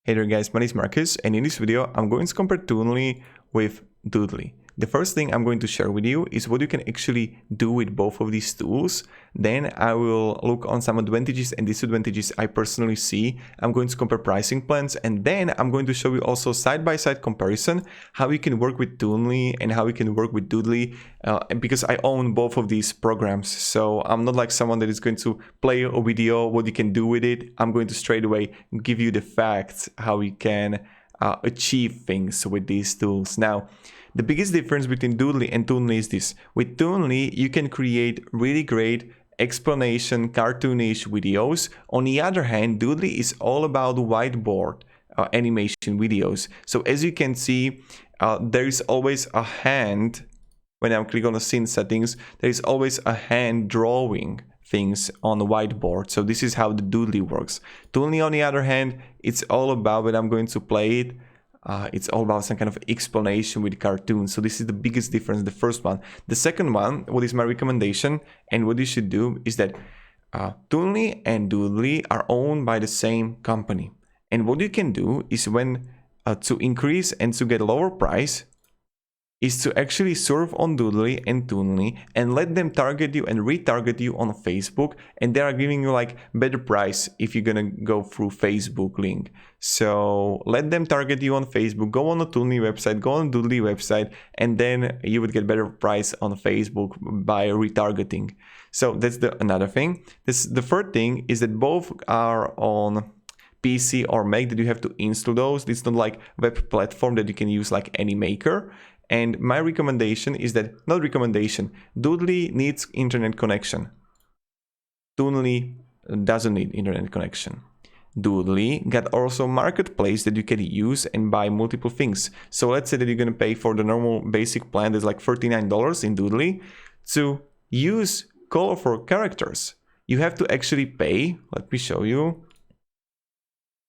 Hey there guys, my name is Marcus, and in this video I'm going to compare Toonly with Doodly. The first thing I'm going to share with you is what you can actually do with both of these tools. Then I will look on some advantages and disadvantages I personally see. I'm going to compare pricing plans, and then I'm going to show you also side-by-side comparison, how you can work with Toonly and how you can work with Doodly, because I own both of these programs. So I'm not like someone that is going to play a video, what you can do with it. I'm going to straight away give you the facts, how you can achieve things with these tools. Now, the biggest difference between Doodly and Toonly is this. With Toonly, you can create really great explanation, cartoonish videos. On the other hand, Doodly is all about whiteboard animation videos. So as you can see, there is always a hand. When I click on the scene settings, there is always a hand drawing things on the whiteboard. So this is how the Doodly works. Toonly, on the other hand, it's all about, when I'm going to play it, it's all about some kind of explanation with cartoons. So this is the biggest difference, the first one. The second one, what is my recommendation and what you should do is that Toonly and Doodly are owned by the same company. And what you can do is when to increase and to get a lower price is to actually surf on Doodly and Toonly and let them target you and retarget you on Facebook, and they are giving you like better price if you're gonna go through Facebook link. So let them target you on Facebook, go on the Toonly website, go on the Doodly website, and then you would get better price on Facebook by retargeting. So that's another thing. The third thing is that both are on PC or Mac, that you have to install those. It's not like web platform that you can use like any maker. And my recommendation is that, not recommendation, Doodly needs internet connection. Toonly doesn't need internet connection. Doodly got also marketplace that you can use and buy multiple things. So let's say that you're gonna pay for the normal basic plan that's like $39 in Doodly. To use colorful characters, you have to actually pay, let me show you,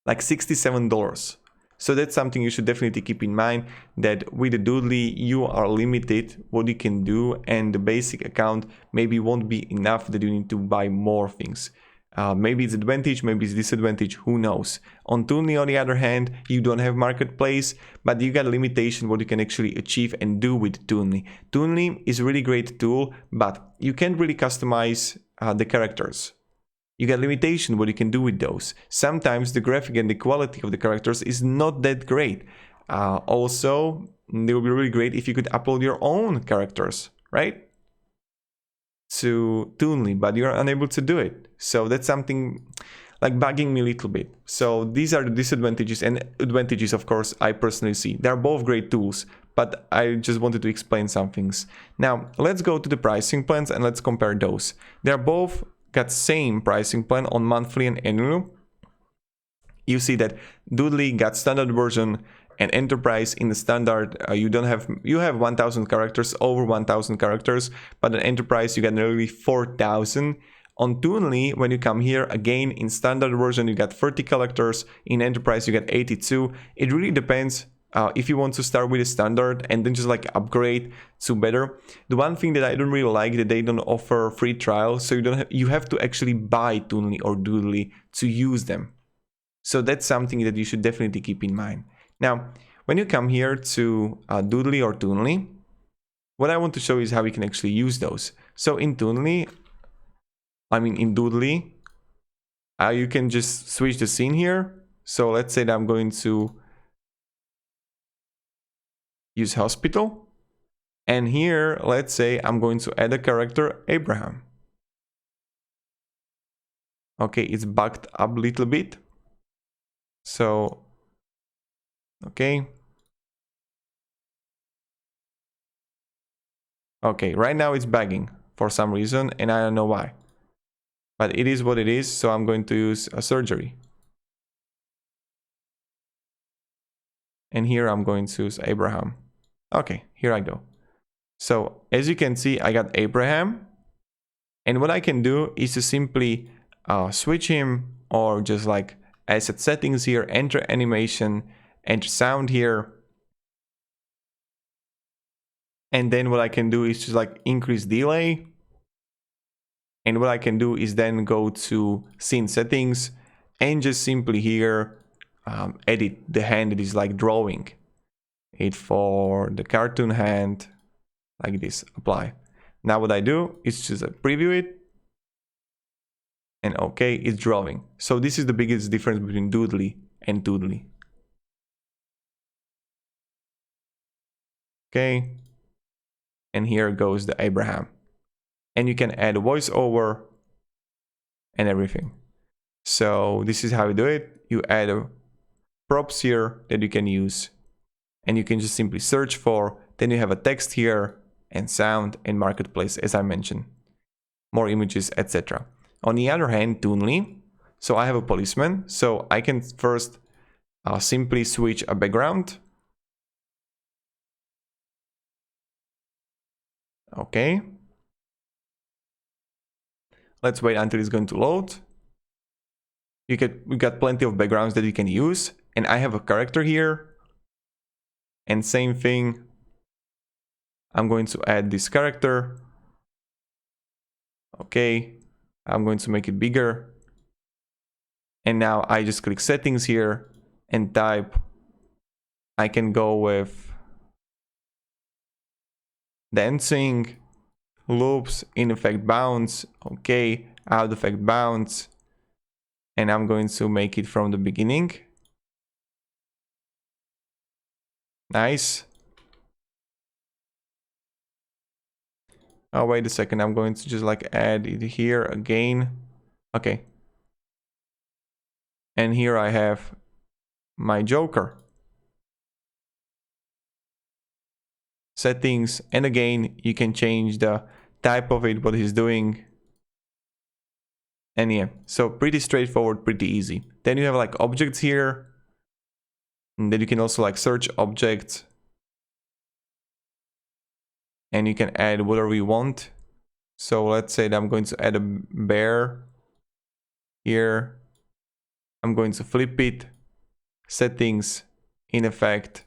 like $67. So that's something you should definitely keep in mind, that with the Doodly you are limited what you can do, and the basic account maybe won't be enough, that you need to buy more things. Maybe it's advantage, maybe it's disadvantage, who knows. On Toonly, on the other hand, you don't have marketplace, but you got a limitation what you can actually achieve and do with Toonly. Toonly is a really great tool, but you can't really customize the characters. You get limitation what you can do with those. Sometimes the graphic and the quality of the characters is not that great. Also, it would be really great if you could upload your own characters, right, to Toonly, but you're unable to do it. So that's something like bugging me a little bit. So these are the disadvantages and advantages, of course, I personally see. They're both great tools, but I just wanted to explain some things. Now, let's go to the pricing plans and let's compare those. They're both got same pricing plan on monthly and annual. You see that Doodly got standard version and enterprise. In the standard, you have 1000 characters, over 1000 characters, but in enterprise you get nearly 4000. On Toonly, when you come here, again in standard version you got 30 characters, in enterprise you get 82. It really depends. If you want to start with a standard and then just like upgrade to better. The one thing that I don't really like, that they don't offer free trial, so you have to actually buy Toonly or Doodly to use them. So that's something that you should definitely keep in mind. Now, when you come here to Doodly or Toonly, what I want to show is how we can actually use those. So in Doodly, you can just switch the scene here. So let's say that I'm going to use hospital, and here let's say I'm going to add a character, Abraham. Okay, it's bugged up a little bit, so okay, right now it's bugging for some reason and I don't know why, but it is what it is. So I'm going to use a surgery, and here I'm going to use Abraham. Okay, here I go. So as you can see, I got Abraham, and what I can do is to simply switch him, or just like asset settings here, enter animation, enter sound here, and then what I can do is just like increase delay, and what I can do is then go to scene settings and just simply here edit the hand that is like drawing it for the cartoon hand, like this, apply. Now what I do is just preview it, and okay, it's drawing. So this is the biggest difference between Doodly and Toonly. Okay, and here goes the Abraham. And you can add a voiceover and everything. So this is how you do it. You add a props here that you can use, and you can just simply search for, then you have a text here and sound and marketplace, as I mentioned, more images, etc. On the other hand, Toonly, so I have a policeman, so I can first simply switch a background. Okay, let's wait until it's going to load. We got plenty of backgrounds that you can use, and I have a character here. And same thing, I'm going to add this character. Okay, I'm going to make it bigger. And now I just click settings here and type, I can go with dancing, loops, in effect bounce, okay, out effect bounce. And I'm going to make it from the beginning. Nice. Oh, wait a second, I'm going to just like add it here again. Okay. And here I have my Joker. Settings, and again, you can change the type of it, what he's doing. And yeah, so pretty straightforward, pretty easy. Then you have like objects here. And then you can also like search objects. And you can add whatever you want. So let's say that I'm going to add a bear here. I'm going to flip it. Settings, in effect,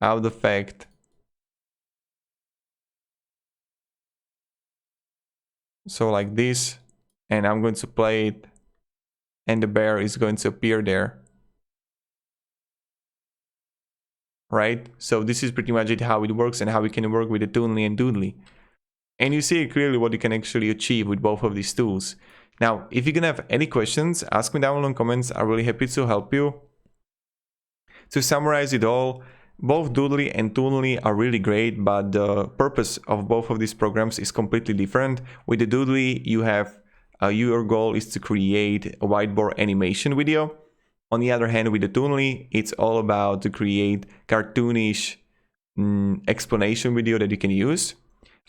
out effect. So like this. And I'm going to play it. And the bear is going to appear there. Right? So this is pretty much it, how it works and how we can work with the Toonly and Doodly. And you see clearly what you can actually achieve with both of these tools. Now, if you're gonna have any questions, ask me down below in comments. I'm really happy to help you. To summarize it all, both Doodly and Toonly are really great, but the purpose of both of these programs is completely different. With the Doodly, you have your goal is to create a whiteboard animation video. On the other hand, with the Toonly, it's all about to create cartoonish explanation video that you can use.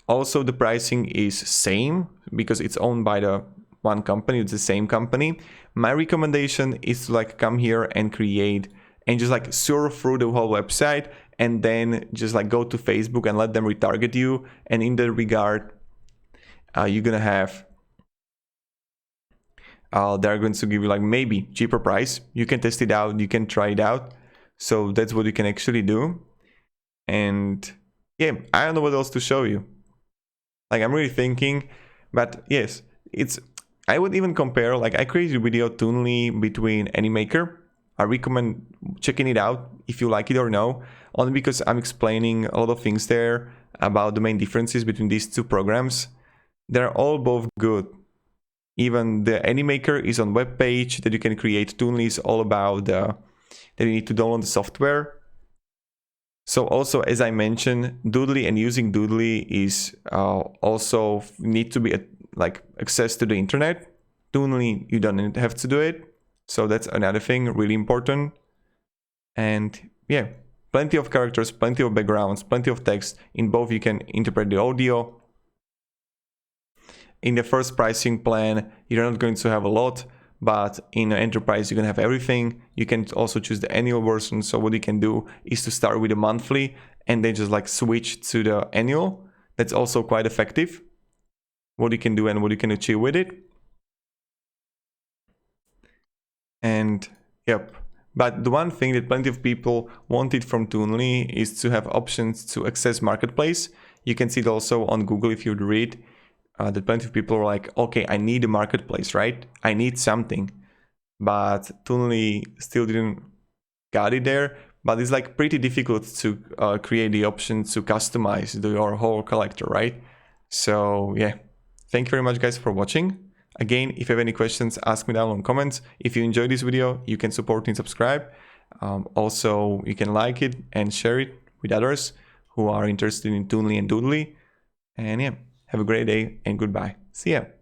Also, the pricing is same because it's owned by the one company, it's the same company. My recommendation is to like come here and create and just like surf through the whole website and then just like go to Facebook and let them retarget you. And in that regard, you're gonna have they're going to give you like maybe cheaper price. You can test it out, you can try it out. So that's what you can actually do. And yeah, I don't know what else to show you. Like I'm really thinking, but yes, I would even compare, like I created a video Toonly between Animaker. I recommend checking it out if you like it or no, only because I'm explaining a lot of things there about the main differences between these two programs. They're all both good. Even the Animaker is on web page that you can create. Toonly is all about that you need to download the software. So also, as I mentioned, Doodly and using Doodly is also need to be like access to the internet. Toonly, you don't have to do it. So that's another thing, really important. And yeah, plenty of characters, plenty of backgrounds, plenty of text. In both you can interpret the audio. In the first pricing plan, you're not going to have a lot, but in enterprise, you're gonna have everything. You can also choose the annual version. So what you can do is to start with a monthly and then just like switch to the annual. That's also quite effective. What you can do and what you can achieve with it. And yep. But the one thing that plenty of people wanted from Toonly is to have options to access marketplace. You can see it also on Google if you read. That plenty of people are like, okay, I need a marketplace, right? I need something. But Toonly still didn't got it there, but it's like pretty difficult to create the option to customize your whole collector, right? So yeah, thank you very much guys for watching. Again, if you have any questions, ask me down in comments. If you enjoyed this video, you can support and subscribe. Also, you can like it and share it with others who are interested in Toonly and Doodly. And yeah, have a great day and goodbye. See ya.